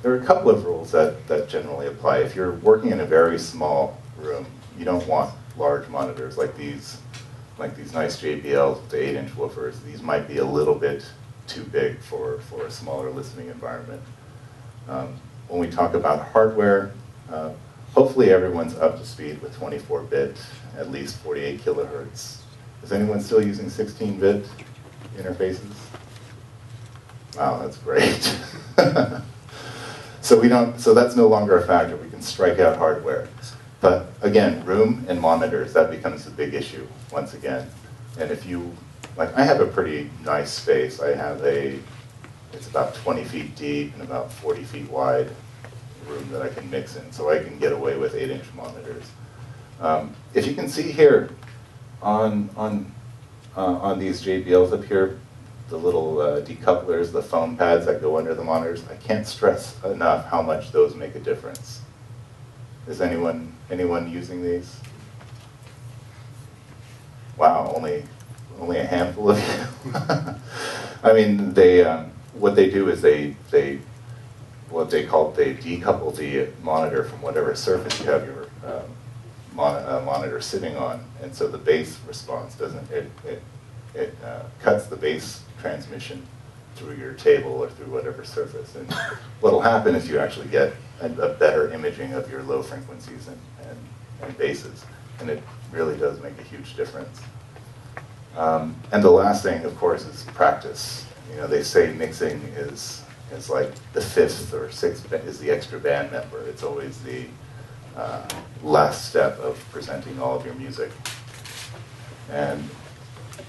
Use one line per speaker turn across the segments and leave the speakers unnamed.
there are a couple of rules that generally apply. If you're working in a very small room, you don't want large monitors like these nice JBLs with the 8-inch woofers. These might be a little bit too big for a smaller listening environment. When we talk about hardware, hopefully everyone's up to speed with 24-bit, at least 48 kilohertz. Is anyone still using 16-bit interfaces? Wow, that's great. So that's no longer a factor. We can strike out hardware. But again, room and monitors, that becomes a big issue once again. And if you, like, I have a pretty nice space. I have it's about 20 feet deep and about 40 feet wide room that I can mix in, so I can get away with 8-inch monitors. If you can see here on these JBLs up here, the little decouplers, the foam pads that go under the monitors, I can't stress enough how much those make a difference. Is anyone using these? Wow, only a handful of you. I mean, what they do is they decouple the monitor from whatever surface you have your monitor sitting on, and so the bass response doesn't. It cuts the bass transmission through your table or through whatever surface. And what will happen is you actually get a better imaging of your low frequencies and basses. And it really does make a huge difference. And the last thing, of course, is practice. You know, they say mixing is like the 5th or 6th is the extra band member. It's always the last step of presenting all of your music. And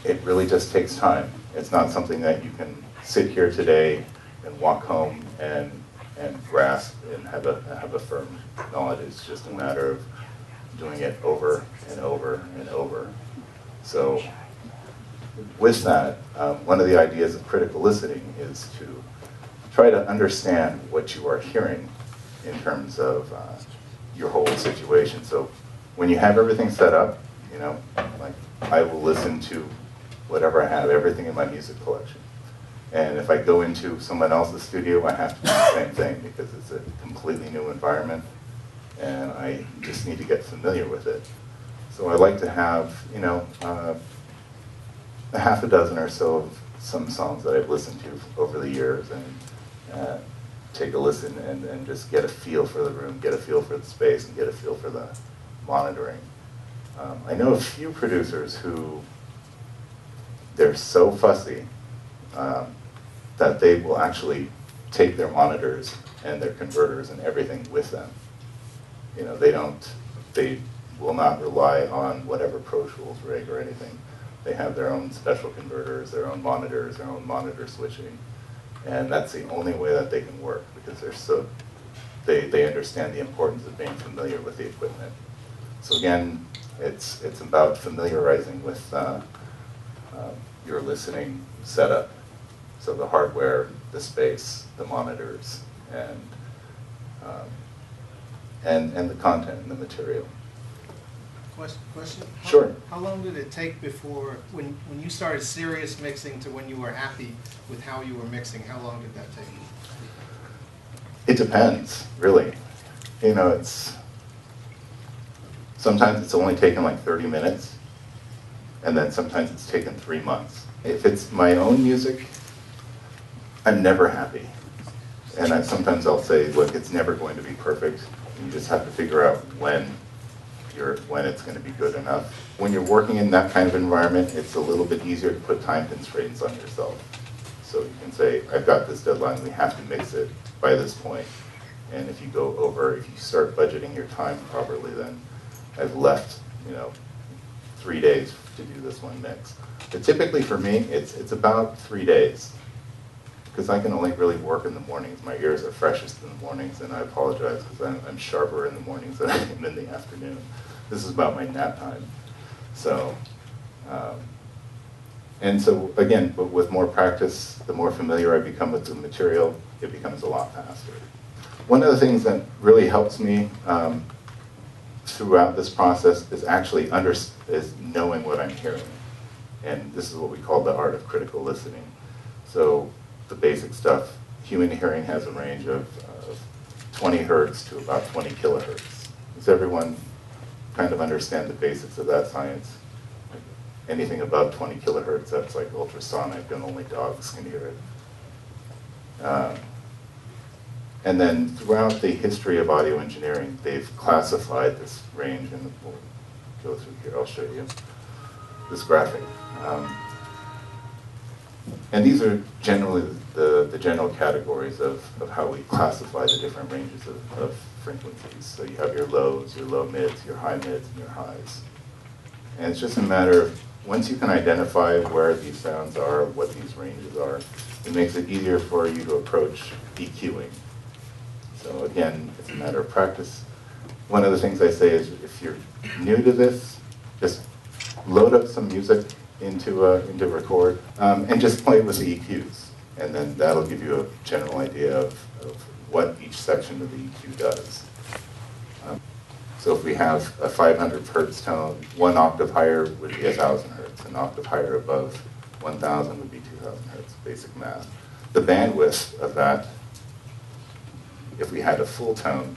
it really just takes time. It's not something that you can sit here today and walk home and grasp and have a firm knowledge. It's just a matter of doing it over and over and over. So with that, one of the ideas of critical listening is to try to understand what you are hearing in terms of your whole situation. So when you have everything set up, you know, like I will listen to whatever I have, everything in my music collection. And if I go into someone else's studio, I have to do the same thing because it's a completely new environment and I just need to get familiar with it. So I like to have, you know, a half a dozen or so of some songs that I've listened to over the years and take a listen and just get a feel for the room, get a feel for the space, and get a feel for the monitoring. I know a few producers who they're so fussy that they will actually take their monitors and their converters and everything with them. You know, they will not rely on whatever Pro Tools rig or anything. They have their own special converters, their own monitors, their own monitor switching, and that's the only way that they can work because they understand the importance of being familiar with the equipment. So again, it's about familiarizing with your listening setup. So the hardware, the space, the monitors, and the content and the material.
Question?
Sure.
How long did it take before, when you started serious mixing to when you were happy with how you were mixing, how long did that take?
It depends, really. You know, sometimes it's only taken like 30 minutes, and then sometimes it's taken 3 months. If it's my own music, I'm never happy. And sometimes I'll say, look, it's never going to be perfect. You just have to figure out when it's going to be good enough. When you're working in that kind of environment, it's a little bit easier to put time constraints on yourself. So you can say, I've got this deadline, we have to mix it by this point. And if you go over, if you start budgeting your time properly, then I've left, you know, 3 days to do this one mix. But typically for me, it's about 3 days. Because I can only really work in the mornings. My ears are freshest in the mornings, and I apologize because I'm sharper in the mornings than I am in the afternoon. This is about my nap time. So, and so again, but with more practice, the more familiar I become with the material, it becomes a lot faster. One of the things that really helps me throughout this process is actually is knowing what I'm hearing. And this is what we call the art of critical listening. So the basic stuff, human hearing has a range of 20 hertz to about 20 kilohertz. Does everyone kind of understand the basics of that science? Anything above 20 kilohertz, that's like ultrasonic and only dogs can hear it. And then throughout the history of audio engineering, they've classified this range, and we'll go through here, I'll show you this graphic. And these are generally the general categories of how we classify the different ranges of frequencies. So you have your lows, your low mids, your high mids, and your highs. And it's just a matter of, once you can identify where these sounds are, what these ranges are, it makes it easier for you to approach EQing. So again, it's a matter of practice. One of the things I say is, if you're new to this, just load up some music into Record, and just play with the EQs. And then that'll give you a general idea of what each section of the EQ does. So if we have a 500 hertz tone, 1 octave higher would be 1,000 hertz. An octave higher above 1,000 would be 2,000 hertz, basic math. The bandwidth of that, if we had a full tone,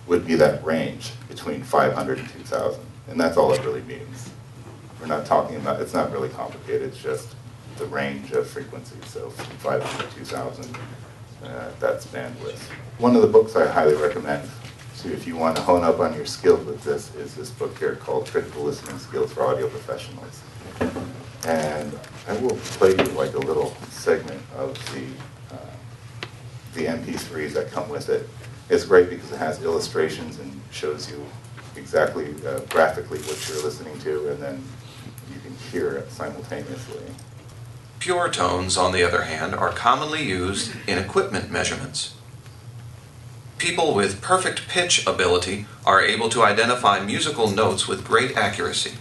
would be that range between 500 and 2,000. And that's all it really means. We're not talking about, it's not really complicated, it's just the range of frequencies. So from 500 to 2,000, that's bandwidth. One of the books I highly recommend, so if you want to hone up on your skills with this, is this book here called Critical Listening Skills for Audio Professionals. And I will play you like a little segment of the MP3s that come with it. It's great because it has illustrations and shows you exactly graphically what you're listening to, and then you can hear it simultaneously.
Pure tones, on the other hand, are commonly used in equipment measurements. People with perfect pitch ability are able to identify musical notes with great accuracy.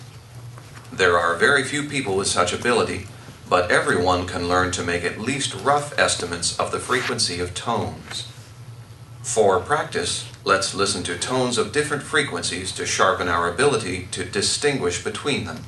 There are very few people with such ability, but everyone can learn to make at least rough estimates of the frequency of tones. For practice, let's listen to tones of different frequencies to sharpen our ability to distinguish between them.